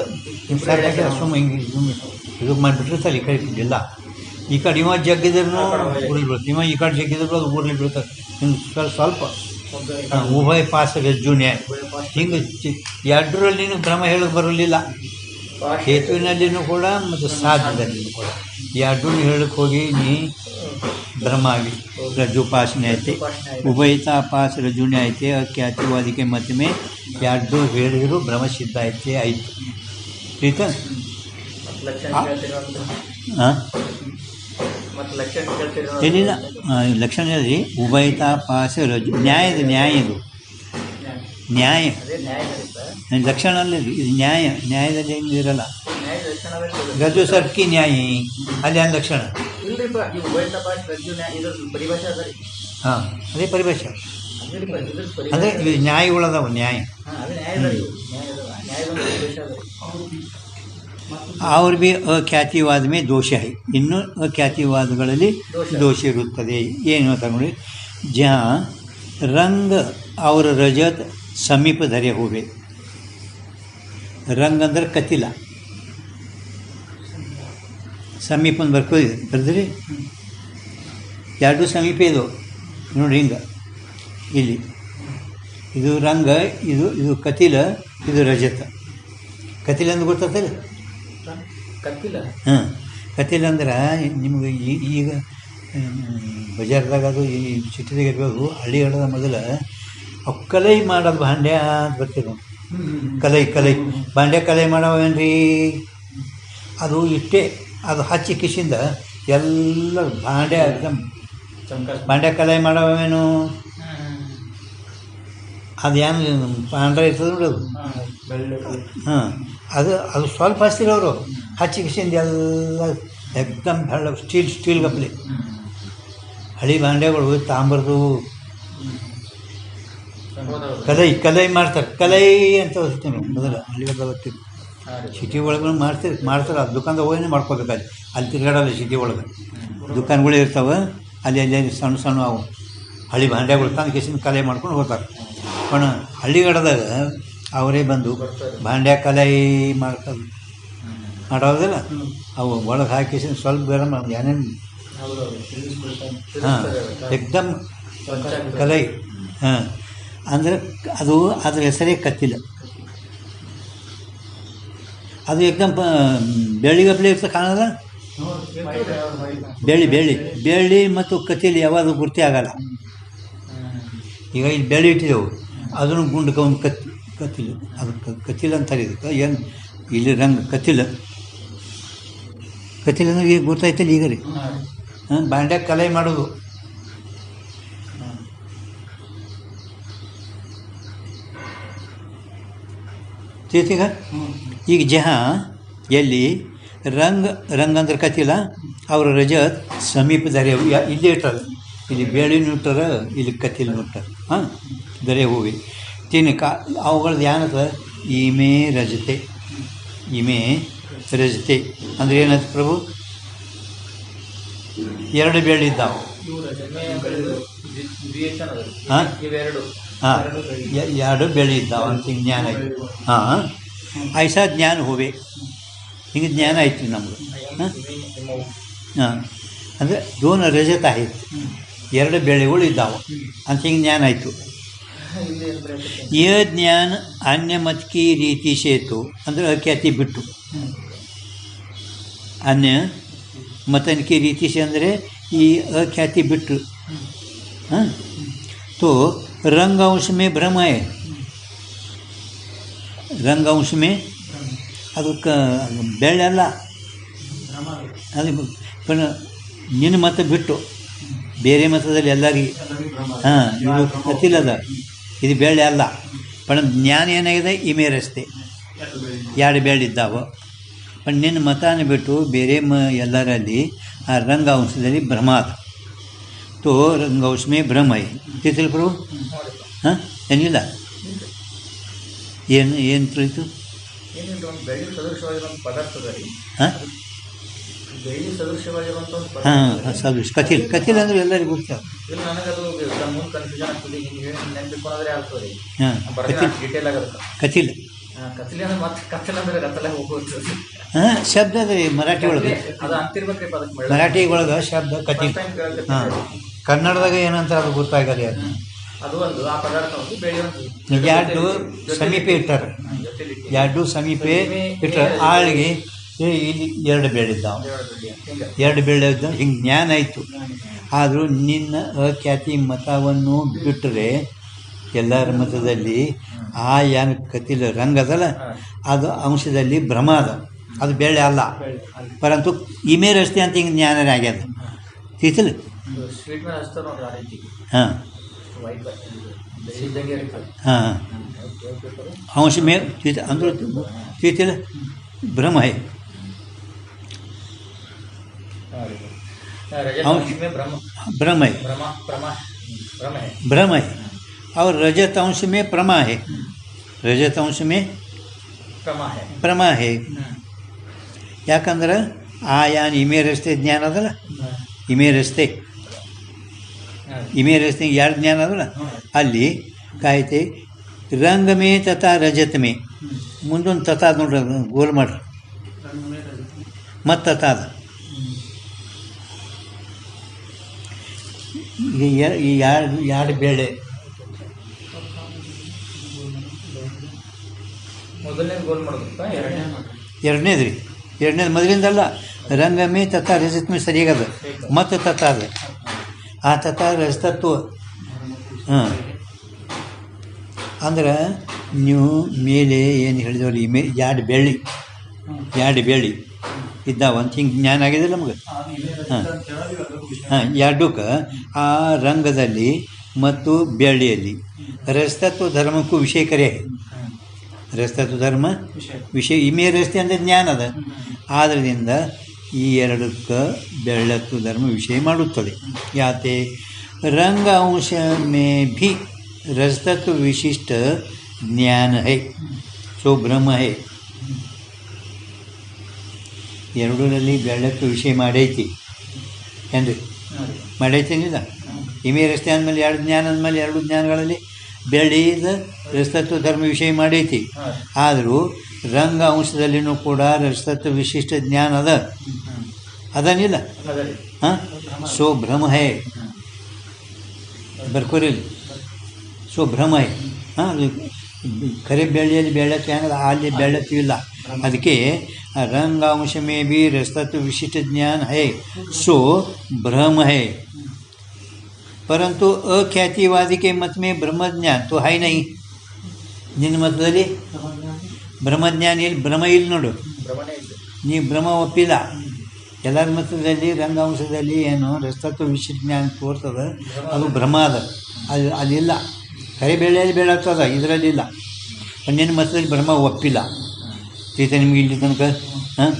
ಸುಮ್ಮ ಹಿಂಗೆ ಇದು ಮಾಡಿಬಿಟ್ಟಿರ್ತಾರೆ. ಈ ಕಡೆ ಇಲ್ಲ, ಈ ಕಡೆ ಇವ ಜಗ್ಗಿದ್ರೂ ಊರಲ್ಲಿ ಬೀಳುತ್ತೆ, ಇವ ಈ ಕಡೆ ಜಗ್ಗಿದ್ರು ಅದು ಊರಲ್ಲಿ ಬೀಳ್ತಾರೆ. ಹಿಂಗೆ ಸ್ವಲ್ಪ ಉಭಯ ಪಾಸ ರಜ್ಜು ನ್ಯಾಯ ಹಿಂಗೆ ಎರಡರಲ್ಲಿನೂ ಭ್ರಮ ಹೇಳೋಕೆ ಬರಲಿಲ್ಲ. ಹೇತುವಿನಲ್ಲಿನೂ ಕೂಡ ಮತ್ತು ಸಾಧ್ಯದಲ್ಲಿನೂ ಕೂಡ ಎರಡೂ ಹೇಳಕ್ಕೆ ಹೋಗಿ ನೀ ಭ್ರಮ ಆಗಿ ರಜ್ಜುಪಾಸನೆ ಐತೆ. ಉಭಯತಾಪಾಸ ರಜ್ಜುನೇ ಐತೆ. ಖ್ಯಾತಿವಾದಿಕೆ ಮತ ಮೇ ಎರಡು ಹೇಳಿದ್ರು ಭ್ರಮ ಸಿದ್ಧ ಐತೆ ಆಯಿತು. ठीक ಹಾಂ ಏನಿಲ್ಲ ಲಕ್ಷಣ ಹೇಳಿದ್ರಿ. ಉಭಯತಾಪಾಸ ರಜ್ಜು ನ್ಯಾಯದು ನ್ಯಾಯ ಲಕ್ಷಣ ಅಲ್ಲ ಇದು ನ್ಯಾಯದಲ್ಲಿ ಏನಿರಲ್ಲ. ರಜ್ಜು ಸರ್ಕಿ ನ್ಯಾಯ ಅಲ್ಲಿ ಏನು ಲಕ್ಷಣ ಹಾಂ ಅದೇ ಪರಿಭಾಷೆ ಅಂದರೆ ಇದು ನ್ಯಾಯಗಳದಾವ ನ್ಯಾಯ. ಅವ್ರ ಭೀ ಅಖ್ಯಾತಿವಾದ ಮೇ ದೋಷ ಹೈ. ಇನ್ನು ಅಖ್ಯಾತಿವಾದಗಳಲ್ಲಿ ದೋಷ ಇರುತ್ತದೆ. ಏನು ತಗೊಂಡು ಜಾ ರಂಗ್ ಅವರ ರಜತ್ ಸಮೀಪ ಧರೆ ಹೋವೆ. ರಂಗ್ ಅಂದ್ರೆ ಕತಿಲ ಸಮೀಪ ಅಂತ ಬರ್ದ್ರಿ. ಎರಡು ಸಮೀಪ ಇದು ನೋಡಿ ಹಿಂಗೆ ಇಲ್ಲಿ ಇದು ರಂಗ ಇದು ಕತಿಲ ಇದು ರಜತ. ಕತಿಲ ಅಂದ್ರೆ ಗೊತ್ತಾಗ್ತದೆ. ಹಾಂ ಕತಿಲ ಅಂದ್ರೆ ನಿಮ್ಗೆ ಈಗ ಬಜಾರ್ದಾಗ ಅದು ಈ ಸಿಟಿದಾಗ ಇರ್ಬೋದು. ಹಳ್ಳಿಗಳದ ಮೊದಲು ಅವು ಕಲೈ ಮಾಡೋದು ಭಾಂಡ್ಯ ಅಂತ ಬರ್ತಿದ್ವು. ಕಲೈ ಭಾಂಡ್ಯ ಕಲೈ ಮಾಡವೇನ್ರಿ ಅದು ಇಷ್ಟೇ. ಅದು ಹಚ್ಚಿ ಕಿಶಿಂದ ಎಲ್ಲ ಭಾಂಡ್ಯ ಭಾಂಡ್ಯ ಕಲೈ ಮಾಡವೇನು ಅದೇನು ಪಾಂಡ್ರ ಇರ್ತದೆ ನೋಡಿ ಅದು. ಹಾಂ ಅದು ಸ್ವಲ್ಪ ಹಚ್ತಿರು ಅವರು ಹಚ್ಚಿ ಕಿಶಿಂದ ಎಲ್ಲ ಎಕ್ದಮ್ ಬೆಳ್ಳ ಸ್ಟೀಲ್ ಗಪ್ಲಿ. ಹಳಿ ಭಾಂಡ್ಯಗಳು ತಾಂಬರ್ದು ಕಲೈ ಮಾಡ್ತಾರೆ. ಕಲೈ ಅಂತ ಬರ್ತೀನಿ ಮೊದಲು ಹಳ್ಳಿಗಳ ಬರ್ತೀವಿ. ಸಿಟಿ ಒಳಗೆ ಮಾಡ್ತಾರೆ. ಅದು ದುಕಾನ್ದಾಗ ಹೋಗಿ ಮಾಡ್ಕೋಬೇಕು. ಅಲ್ಲಿ ತಿರ್ಗಾಡಲ್ಲ. ಸಿಟಿ ಒಳಗೆ ದುಕಾನ್ಗಳು ಇರ್ತಾವೆ. ಅಲ್ಲಿ ಸಣ್ಣ ಅವು ಹಳ್ಳಿ ಭಾಂಡ್ಯಗಳು ತಂದು ಕಿಸಿನ ಕಲೆ ಮಾಡ್ಕೊಂಡು ಹೋಗ್ತಾರೆ. पण ಹಳ್ಳಿಗಡದಾಗ ಅವರೇ ಬಂದು ಭಾಂಡ್ಯ ಕಲೈ ಮಾಡ್ತಾರೆ ಮಾಡೋದಿಲ್ಲ. ಅವು ಒಳಗೆ ಹಾಕಿ ಸ್ವಲ್ಪ ಗರಂ ಏನೇನು ಹಾಂ ಎಕ್ದಮ್ ಕಲೈ. ಹಾಂ ಅಂದರೆ ಅದು ಅದ್ರ ಹೆಸರೇ ಕತ್ತಿಲ್ಲ. ಅದು ಎಕ್ದಮ್ ಬೆಳ್ಳಿಗಪ್ಲೆ ಇರ್ತದೆ ಕಾಣಲ್ಲ. ಬೆಳ್ಳಿ ಮತ್ತು ಕತ್ತಿಲಿ ಯಾವಾಗ ಗುರ್ತಿ ಆಗಲ್ಲ. ಈಗ ಇಲ್ಲಿ ಬೆಳ್ಳಿ ಇಟ್ಟಿದ್ದೆವು ಅದನ್ನು ಗುಂಡಕ್ಕೆ ಒಂದು ಕತ್ತಿಲ್ಲ. ಅದು ಕತ್ತಿಲ್ಲ ಅಂತಾರೆ. ಇದಕ್ಕೆ ಏನು ಇಲ್ಲಿ ರಂಗ ಕತ್ತಿಲ್ಲ ಅಂದ್ರೆ ಈಗ ಗೊತ್ತಾಯ್ತಲ್ಲ ಈಗ ರೀ. ಹಾಂ ಬಾಂಡ್ಯಾಗ ಕಲೈ ಮಾಡೋದು. ठीक है ಈಗ जहाँ ಎಲ್ಲಿ ರಂಗ್ ಅಂದ್ರೆ ಕತಿಲ್ಲ ಅವ್ರ ರಜತ್ ಸಮೀಪ ದರೆ ಇಲ್ಲೇ ಇಟ್ಟಾರ, ಇಲ್ಲಿ ಬೇಳೆನೂ ಇಟ್ಟಾರ, ಇಲ್ಲಿ ಕತಿಲ್ನೂ ಇಟ್ಟಾರ. ಹಾಂ, ದರೆ ಹೂವಿ ತಿನ್ನಕ ಅವುಗಳದ್ದು ಏನದ ಇಮೆ ರಜತೆ. ಇಮೆ ರಜತೆ ಅಂದರೆ ಏನದು ಪ್ರಭು? ಎರಡು ಬೆಳ್ಳಿದ್ದಾವೆ. ಹಾಂ ಹಾಂ, ಎರಡು ಬೆಳೆ ಇದ್ದಾವೆ ಅಂತ ಹಿಂಗೆ ಜ್ಞಾನ ಆಯಿತು. ಹಾಂ, ಐಸಾ ಜ್ಞಾನ ಹೋವೆ, ಹಿಂಗೆ ಜ್ಞಾನ ಆಯ್ತು ನಮ್ಗೆ. ಹಾಂ, ಅಂದರೆ ದೋನ ರಜತ ಆಯ್ತು, ಎರಡು ಬೆಳೆಗಳು ಇದ್ದಾವೆ ಅಂತ ಹಿಂಗೆ ಜ್ಞಾನ ಆಯಿತು. ಯ ಜ್ಞಾನ ಅನ್ಯ ಮತ್ಕಿ ರೀತಿ ಸೇತು ಅಂದರೆ ಅಖ್ಯಾತಿ ಬಿಟ್ಟು, ಅನ್ಯ मतनकी रीति से ಅಂದರೆ ಈ अख्याति बिट्टू. हाँ, तो रंग अंश में भ्रम है. रंग अंश में ಅದಕ್ಕೆ ಬೆಳ್ಳೆಲ್ಲ ಅದು ಪುನ ನಿನ್ನ ಮತ ಬಿಟ್ಟು ಬೇರೆ ಮತದಲ್ಲಿ ಎಲ್ಲರಿಗೆ ಹಾಂ ಇದು ಕತಿಲ್ಲದ, ಇದು ಬೆಳ್ಳೆ ಅಲ್ಲ. ಪಣ ಜ್ಞಾನ ಏನಾಗಿದೆ ಇಮೆ ರಸ್ತೆ ಎರಡು ಬೆಳ್ಳಿದ್ದಾವೆ. पण ನಿನ್ನ ಮತಾನ ಬಿಟ್ಟು ಬೇರೆ ಎಲ್ಲರಲ್ಲಿ ಆ ರಂಗಾಂಶದಲ್ಲಿ ಭ್ರಮ ಅದ. ತೋ ರಂಗಾಂಶ ಮೇ ಭ್ರಮ ಐ ತಿಳಿತಿಲ್ಲ ಪ್ರಭು? ಹಾಂ, ಏನಿಲ್ಲ, ಏನು ತಿಳಿತು? ಹಾಂ ಹಾಂ, ಸದೃಶ ಕತಿಲ್ ಅಂದರೆ ಎಲ್ಲರಿಗೂ ಗೊತ್ತಾಗ. ಹಾಂ, ಕತಿಲ್ ಹಾಂ ಶಬ್ದ ಅದ ರೀ ಮರಾಠಿ ಒಳಗೆ. ಮರಾಠಿ ಒಳಗೆ ಶಬ್ದ ಕತಿಲ್. ಹಾಂ, ಕನ್ನಡದಾಗ ಏನಂತ ಅದು ಗೊತ್ತಾಗಲ್ಲ. ಅದು ಎರಡು ಸಮೀಪೆ ಇಟ್ಟಾರೆ, ಎರಡು ಸಮೀಪೆ ಇಟ್ಟಾರೆ. ಆಳಿಗೆ ಇಲ್ಲಿ ಎರಡು ಬೆಳೆದಿದ್ದಾವೆ, ಎರಡು ಬೆಳೆದ ಹಿಂಗೆ ಜ್ಞಾನ ಆಯಿತು. ಆದರೂ ನಿನ್ನ ಅಖ್ಯಾತಿ ಮತವನ್ನು ಬಿಟ್ಟರೆ ಎಲ್ಲರ ಮತದಲ್ಲಿ ಆ ಏನು ಕತಿಲ ರಂಗ ಅದಲ್ಲ ಅದು ಅಂಶದಲ್ಲಿ ಭ್ರಮ ಅದ, ಅದು ಬೆಳೆ ಅಲ್ಲ. ಪರಂತು ಇಮೆ ರಸ್ತೆ ಅಂತ ಹಿಂಗೆ ಜ್ಞಾನನೇ ಆಗ್ಯದ. ತಿಳಿತಿಲ್ಲ? ಹಾಂ ಹಾಂ, अंश में अंदर ತಿಳಿತಿಲ್ಲ? भ्रम है, भ्रम है, भ्रम है. और रजत अंश में प्रमा है, रजत अंश में प्रमा है. ಯಾಕಂದ್ರೆ ಆ ಯಾನ್ ಇಮೆ ರಸ್ತೆ ಜ್ಞಾನ ಅದಲ್ಲ, ಇಮೆ ರಸ್ತೆ ಎರಡು ಜ್ಞಾನ ಅದಲ್ಲ, ಅಲ್ಲಿ ಕಾಯ್ತೆ ರಂಗ ಮೇ ತಥಾ ರಜತ ಮೇ ಮುಂದೊಂದು ತಥಾ ನೋಡ್ರಿ, ಗೋಲ್ ಮಾಡ್ರಿ ಮತ್ತು ತಥಾ ಅದ. ಈ ಎರಡು ಬೇಳೆ ಎರಡನೇದು ರೀ, ಎರಡನೇದು ಮೊದಲಿಂದಲ್ಲ. ರಂಗಮೇ ತಥಾ ರಜತಮೇ ಸರಿಯಾಗದ, ಮತ್ತು ತಥಾ ಅದ. ಆ ತಥಾ ರಜತತ್ವ. ಹಾಂ, ಅಂದ್ರೆ ನೀವು ಮೇಲೆ ಏನು ಹೇಳಿದವ್ರಿ ಎರಡು ಬೆಳ್ಳಿ ಇದ್ದಾವ ಅಂತ ಹಿಂಗೆ ಜ್ಞಾನ ಆಗಿದಿಲ್ಲ ನಮಗೆ. ಹಾಂ ಹಾಂ, ಎರಡಕ್ಕೆ ಆ ರಂಗದಲ್ಲಿ ಮತ್ತು ಬೆಳ್ಳಿಯಲ್ಲಿ ರಜತತ್ವ ಧರ್ಮಕ್ಕೂ ವಿಷಯ ಕರೆ. ರಜತತ್ವ ಧರ್ಮ ವಿಷಯ ಇಮೆ ರಸ್ತೆ ಅಂದರೆ ಜ್ಞಾನ ಅದ. ಆದ್ದರಿಂದ ಈ ಎರಡಕ್ಕೆ ಬೆಳ್ಳತ್ವ ಧರ್ಮ ವಿಷಯ ಮಾಡುತ್ತದೆ. ಯಾತೆ रंग अंश में भी रजतत्व विशिष्ट ज्ञान है, सो भ्रम है. ಎರಡರಲ್ಲಿ ಬೆಳ್ಳತ್ವ ವಿಷಯ ಮಾಡೈತಿ ಏನ್ರಿ? ಮಾಡೈತೇನಿಲ್ಲ? ಇಮೆ ರಸ್ತೆ ಅಂದಮೇಲೆ ಎರಡು ಜ್ಞಾನ ಅಂದಮೇಲೆ ಎರಡು ಜ್ಞಾನಗಳಲ್ಲಿ ಬೆಳ್ಳಿದ ರಜತತ್ವ ಧರ್ಮ ವಿಷಯ ಮಾಡೈತಿ. ಆದರೂ ರಂಗ ಅಂಶದಲ್ಲಿನೂ ಕೂಡ ರಜತತ್ವ ವಿಶಿಷ್ಟ ಜ್ಞಾನ ಅದನಿಲ್ಲ. ಹಾಂ, ಸೋ ಭ್ರಮ ಹೇ ಬರ್ಕೋರಿಲ್ಲ, ಸೊ ಭ್ರಮ ಹೇ. ಹಾಂ, ಅದು ಖರೆ ಬೆಳ್ಳಿಯಲ್ಲಿ ಬೆಳ್ಳತ್ವ ಏನದ, ಅಲ್ಲಿ ಬೆಳ್ಳತ್ವ ಇಲ್ಲ. ಅದಕ್ಕೆ रंगांश में भी रजतत्व विशिष्ट ज्ञान है, सो भ्रम है. परंतु अख्यातिवादी के मत में ब्रह्म ज्ञान तो है नहीं. ನಿನ್ನ ಮತದಲ್ಲಿ ಬ್ರಹ್ಮಜ್ಞಾನ ಇಲ್ಲಿ, ಭ್ರಮ ಇಲ್ಲಿ ನೋಡು, ನೀ ಭ್ರಮ ಒಪ್ಪಿಲ್ಲ. ಎಲ್ಲರ ಮತದಲ್ಲಿ ರಂಗಾಂಶದಲ್ಲಿ ಏನು ರಜತತ್ವ ವಿಶಿಷ್ಟ ಜ್ಞಾನ ತೋರ್ತದೆ, ಅದು ಭ್ರಮ ಅದ, ಅದು ಅಲ್ಲಿಲ್ಲ. ಕರೆ ಬೆಳೆಯಲ್ಲಿ ಬೆಳತ್ತದ, ಇದರಲ್ಲಿಲ್ಲ. ನಿನ್ನ ಮತದಲ್ಲಿ ಭ್ರಮ ಒಪ್ಪಿಲ್ಲ. ತಿಳಿತ ನಿಮಗೆ ಇಲ್ಲಿ ತನಕ? ಹಾಂ,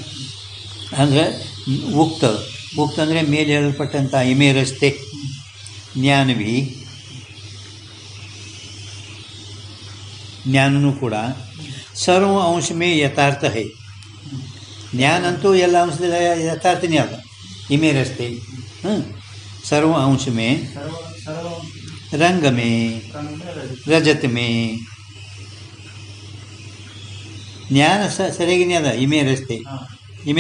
ಅಂದರೆ ಉಕ್ತ ಅಂದರೆ ಮೇಲೆ ಹೇಳಲ್ಪಟ್ಟಂಥ ಇಮೆ ರಸ್ತೆ ಜ್ಞಾನವಿ ಜ್ಞಾನನೂ ಕೂಡ ಸರ್ವ ಅಂಶ ಮೇ ಯಥಾರ್ಥ ಹೈ. ಜ್ಞಾನ ಅಂತೂ ಎಲ್ಲ ಅಂಶದ ಯಥಾರ್ಥನೇ ಅದ. ಇಮೆ ರಸ್ತೆ ಸರ್ವ ಅಂಶ ಮೇ ರಂಗ ಮೇ ರಜತ ಮೇ ಜ್ಞಾನ ಸರಿಯಾಗಿನೇ ಅದ. ಇಮೆ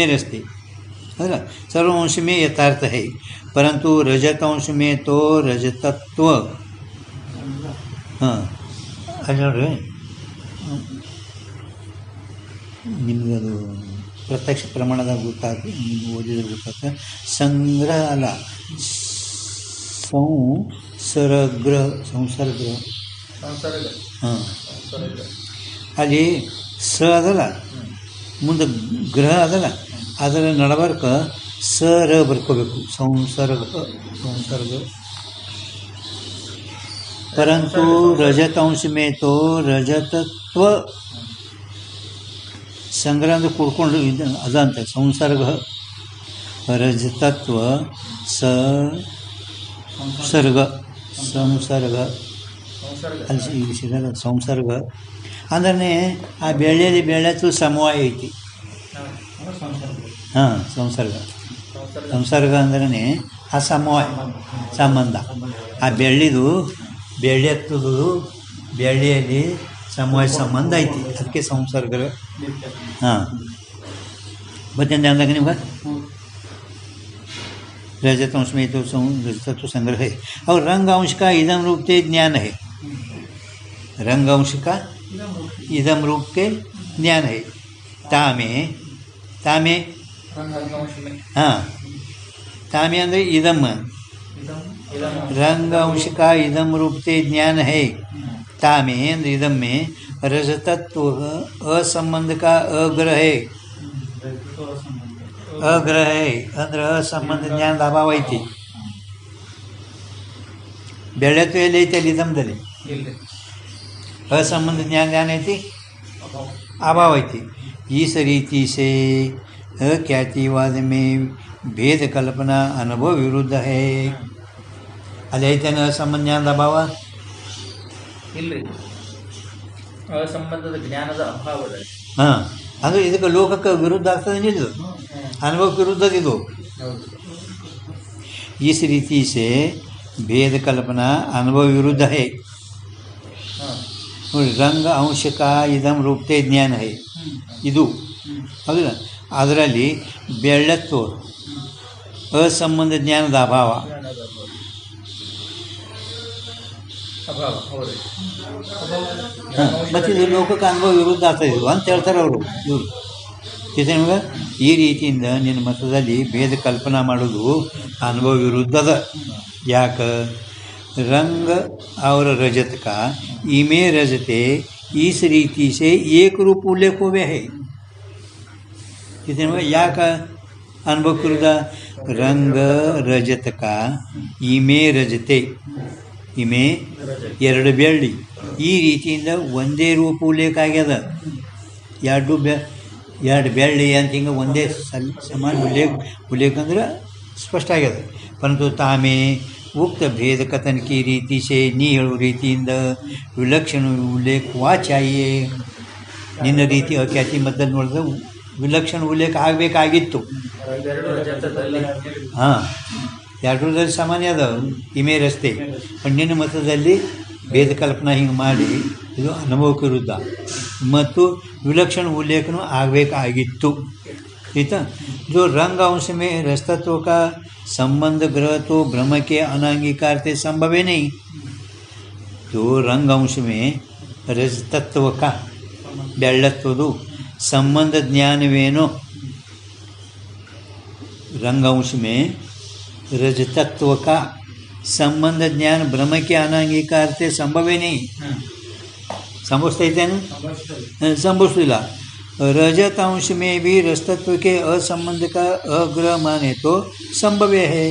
ರಸ್ತೆ ಹೌದಾ? सर्व अंश में यथार्थ है, परंतु रजत अंश में तो रजतत्व ಹಾಂ ಅದು ನೋಡ್ರಿ, ನಿಮಗದು ಪ್ರತ್ಯಕ್ಷ ಪ್ರಮಾಣದಾಗ ಗೊತ್ತಾಗ್ತದೆ, ನೀವು ಓದಿದ್ರೆ ಗೊತ್ತಾಗ್ತದೆ. ಸಂಗ್ರಹ ಅಲ್ಲ, ಸಂಸರ್ಗ ಹಾಂ, ಅಲ್ಲಿ ಸ ಅದಲ್ಲ, ಮುಂದೆ ಗ್ರಹ ಅದಲ್ಲ, ಅದರ ನಡಬರ್ಕ ಸರ ಬರ್ಕೋಬೇಕು. ಸಂಸರ್ಗ परंतु रजतांश में तो रजतत्व संग्रह ಅಂದ್ರೆ ಕೂಡ್ಕೊಂಡು ಅದಂತ ಸಂಸರ್ಗ ರಜತತ್ವ ಸಂಸರ್ಗ ಅಲ್ಲಿ ಸಿಗಲ್ಲ. ಸಂಸರ್ಗ ಅಂದ್ರೆ ಆ ಬೆಳ್ಳಿಯಲ್ಲಿ ಬೆಳೆತು ಸಮವಾಯ ಐತಿ. ಹಾಂ, ಸಂಸರ್ಗ ಅಂದ್ರೆ ಆ ಸಮವಾಯ ಸಂಬಂಧ. ಆ ಬೆಳ್ಳಿ ಎತ್ತದು ಬೆಳ್ಳಿಯಲ್ಲಿ ಸಮವಾಯ ಸಂಬಂಧ ಐತಿ, ಅದಕ್ಕೆ ಸಂಸರ್ಗ. ಹಾಂ, ಬತ್ತಂದೆ ಅಂದಾಗ ನಿಮ್ಗೆ रजतंश में तो रजतत्व संग्रह है और रंग अंश का इदम रूप के ज्ञान है. रंग अंश का इदम रूप के ज्ञान है. तामे हाँ, तामे ಅಂದರೆ ಇದಮ್. रंग अंश का इदम रूप से ज्ञान है. तामे ಅಂದರೆ इदम में रजतत्व असंबंध का अग्रह है. ಅಂದ್ರೆ ಅಸಂಬಂಧ ಜ್ಞಾನದ ಅಭಾವ ಐತಿ. ಬೆಳೆತು ಎಲ್ಲಿ ಐತಿ? ಅಲ್ಲಿ ಇದಮ್ದಲ್ಲಿ असंबंध ज्ञान ಐತಿ, अभाव ಐತಿ. इस रीति से अख्यातिवाद में भेद कल्पना अनुभव विरुद्ध है. ಅಲ್ಲಿ ಐತೇನು ಅಸಂಬಂಧ ಜ್ಞಾನದ ಅಭಾವ? ಇಲ್ಲ, ಅಸಂಬಂಧದ ಜ್ಞಾನದ ಅಭಾವ. ಹಾಂ, ಅಂದರೆ ಇದಕ್ಕೆ ಲೋಕಕ್ಕೆ ವಿರುದ್ಧ ಆಗ್ತದೆ. ಇದು ಅನುಭವಕ್ಕೆ ವಿರುದ್ಧ ಇದು. इस रीति से भेद कल्पना अनुभव विरुद्ध है. रंग अंश का इदम रूपते ज्ञान है. ಇದು ಹೌದಲ್ಲ, ಅದರಲ್ಲಿ ಬೆಳ್ಳತ್ವ ಅಸಂಬಂಧ ಜ್ಞಾನದ ಅಭಾವ. ಮತ್ತು ಇದು ಲೋಕಕ್ಕೆ ಅನುಭವ ವಿರುದ್ಧ ಆಗ್ತದೆ ಇದು ಅಂತ ಹೇಳ್ತಾರೆ ಅವರು. ಇವರು ನಿಮಗೆ ಈ ರೀತಿಯಿಂದ ನಿನ್ನ ಮತದಲ್ಲಿ ಭೇದ ಕಲ್ಪನಾ ಮಾಡೋದು ಅನುಭವ ವಿರುದ್ಧದ. ಯಾಕೆ? रंग और रजत का इमे रजते इस रीति से एक रूप उल्लेख हुए है. ಯಾಕ ಅನುಭವ ವಿರುದ್ಧ? ರಂಗ ರಜತ का ಇಮೆ ರಜತೆ, ಇಮೆ ಎರಡು ಬೆಳ್ಳಿ, ಈ ರೀತಿಯಿಂದ ಒಂದೇ ರೂಪ ಉಲ್ಲೇಖ ಆಗ್ಯದ. ಎರಡು ಬೆಳ್ಳಿ ಅಂತ ಹಿಂಗೆ ಒಂದೇ ಸಮಾನ ಉಲ್ಲೇಖ ಅಂದ್ರೆ ಸ್ಪಷ್ಟ ಆಗ್ಯದ. ಪರಂತು ತಾಮೇ ಉಕ್ತ भेद कथन की रीति से ನೀ ಹೇಳುವ ರೀತಿಯಿಂದ ವಿಲಕ್ಷಣ ಉಲ್ಲೇಖವಾ ಚಾಹಿಯೇ. ನಿನ್ನ ರೀತಿ ಅಖ್ಯಾತಿ ಮತದಲ್ಲಿ ನೋಡಿದ್ರೆ ವಿಲಕ್ಷಣ ಉಲ್ಲೇಖ ಆಗಬೇಕಾಗಿತ್ತು. ಹಾಂ, ಎರಡರಲ್ಲಿ ಸಾಮಾನ್ಯ ಅದ ಇಮೆ ರಸ್ತೆ. ನಿನ್ನ ಮತದಲ್ಲಿ ಭೇದ ಕಲ್ಪನಾ ಹಿಂಗೆ ಮಾಡಿ ಇದು ಅನುಭವಕ್ಕೆ ವಿರುದ್ಧ ಮತ್ತು ವಿಲಕ್ಷಣ ಉಲ್ಲೇಖನೂ ಆಗಬೇಕಾಗಿತ್ತು. ठीक है. जो रंग अंश में रजतत्व का संबंध ग्रह तो ब्रह्म के अनांगीकार से संभव है नहीं. जो रंग अंश में रजतत्व का ಬೆಳ್ಳತ್ವದು संबंध ज्ञानवेनो, रंग अंश में रजतत्व का संबंध ज्ञान ब्रह्म के अनांगीकार से संभव है नहीं. ಸಂಭವಿಸ್ತೈತೇನು? ಸಂಭವಿಸಲಿಲ್ಲ. रजत अंश में भी रजतत्व के असंबंध का अग्रह माने तो संभव है.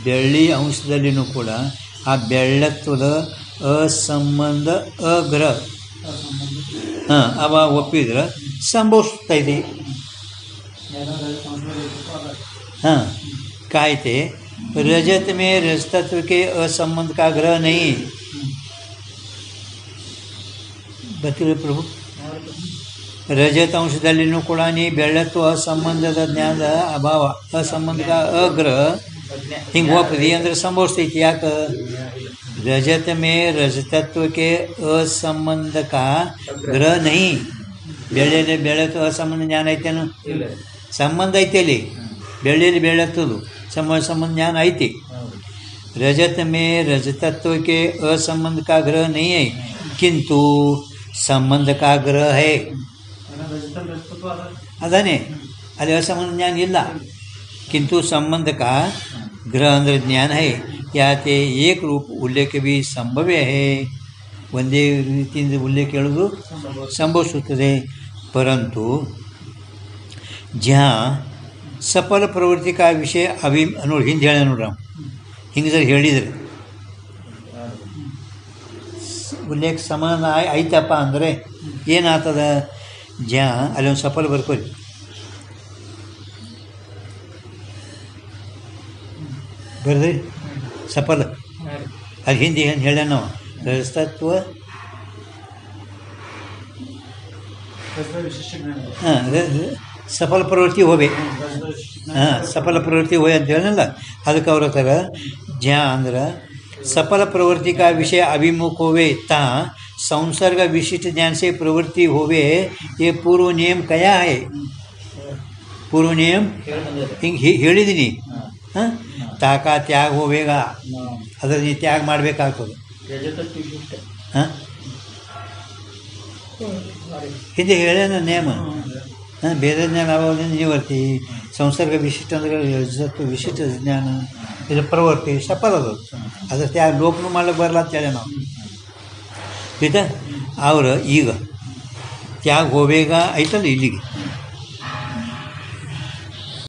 ಬೆಳ್ಳಿ ಅಂಶದಲ್ಲಿನೂ ಕೂಡ ಆ ಬೆಳ್ಳತ್ವದ ಅಸಂಬಂಧ ಅಗ್ರಹ ಅವ ಒಪ್ಪಿದ್ರೆ ಸಂಭವಿಸ್ತೈತಿ. हां काय ते रजत में रजतत्व के असंबंध का ग्रह नहीं. ಗೊತ್ತಿಲ್ಲ ಪ್ರಭು. ರಜತ ಅಂಶದಲ್ಲಿನೂ ಕೂಡ ಬೆಳ್ಳತ್ತು ಅಸಂಬಂಧದ ಜ್ಞಾನದ ಅಭಾವ, ಅಸಂಬಂಧದ ಅಗ್ರಹ ಹಿಂಗೆ ಹೋಗ್ತದೆ ಅಂದ್ರೆ ಸಂಭವಿಸ್ತೈತಿ. ಯಾಕೆ? रजत में रजतत्व के असंबंध का ग्रह नहीं. ಬೆಳ್ಳಿಯಲ್ಲಿ ಬೆಳತ್ತು ಅಸಂಬಂಧ ಜ್ಞಾನ ಐತೇನು? ಸಂಬಂಧ ಐತೆ ಅಲ್ಲಿ. ಬೆಳ್ಳಿಯಲ್ಲಿ ಬೆಳತ್ತದು संबंध ज्ञान ಐತಿ. रजत में रजतत्व के असंबंध का ग्रह नहीं है, किंतु संबंध का ग्रह है. ಅದಾನೆ ಅಲ್ಲಿ असंबंध ज्ञान ಇಲ್ಲ, किंतु संबंध का ग्रह ಅಂದರೆ ज्ञान है. ಯಾತೆ ಏಕ ರೂಪ ಉಲ್ಲೇಖ भी ಸಂಭವ್ಯ है. ಒಂದೇ ರೀತಿಯಿಂದ ಉಲ್ಲೇಖ ಹೇಳೋದು ಸಂಭವಿಸುತ್ತದೆ. परंतु जहाँ सफल प्रवृत्ति का विषय अभी ನೋಡಿ ಹಿಂದೆ ಹೇಳ ನೋಡ್ರಿ, ಹಿಂಗೆ ಸರ್ ಹೇಳಿದ್ರೆ ಉಲ್ಲೇಖ ಸಮಾನ ಐತಪ್ಪ ಅಂದರೆ ಏನಾಗ್ತದ? ಜಾ ಅಲ್ಲಿ ಒಂದು ಸಫಲ ಬರ್ಕೊಳ್ಳಿ. ಬರ್ರಿ ಸಫಲ ಅಲ್ಲಿ ಹಿಂದೆ ಏನು ಹೇಳ ನಾವು ರಜತತ್ವ ಹಾಂ ಸಫಲ ಪ್ರವೃತ್ತಿ ಹೋವೆ. ಹಾಂ ಸಫಲ ಪ್ರವೃತ್ತಿ ಹೋಯ್ ಅಂತ ಹೇಳಲ್ಲ. ಅದಕ್ಕೆ ಅವ್ರ ಹತ್ರ ज्या ಅಂದ್ರೆ सफल प्रवृत्ति का विषय अभिमुख होवे ता संसर्ग विशिष्ट ज्ञान से प्रवृत्ति होवे. ये पूर्व नियम क्या है? पूर्व नियम ಹಿಂಗೆ ಹೇಳಿದ್ದೀನಿ. ಹಾಂ ತಾಕ ತ್ಯಾಗ ಹೋವೇಗ, ಅದ್ರ ನೀ ತ್ಯಾಗ ಮಾಡಬೇಕಾಗ್ತದೆ. ಹಾಂ ಹಿಂದೆ ಹೇಳ್ಯಾನ ನೇಮ. ಹಾಂ ಬೇರೆ ಜ್ಞಾನ ಆಗೋದ್ರಿಂದ ನಿವರ್ತಿ. ಸಂಸರ್ಗ ವಿಶಿಷ್ಟ ಅಂದ್ರೆ ವಿಶಿಷ್ಟ ಜ್ಞಾನ, ಇದು ಪ್ರವೃತ್ತಿ ಸಫಲ ಅದು. ಅದ್ರ ತ್ಯಾಗ ಲೋಕನೂ ಮಾಡ್ಲಿಕ್ಕೆ ಬರಲ್ಲ ಅಂತೇಳಿ ನಾವು ಆಯ್ತಾ. ಅವ್ರು ಈಗ ತ್ಯಾಗ ಹೋವೇಗ ಐತಲ್ಲ ಇಲ್ಲಿಗೆ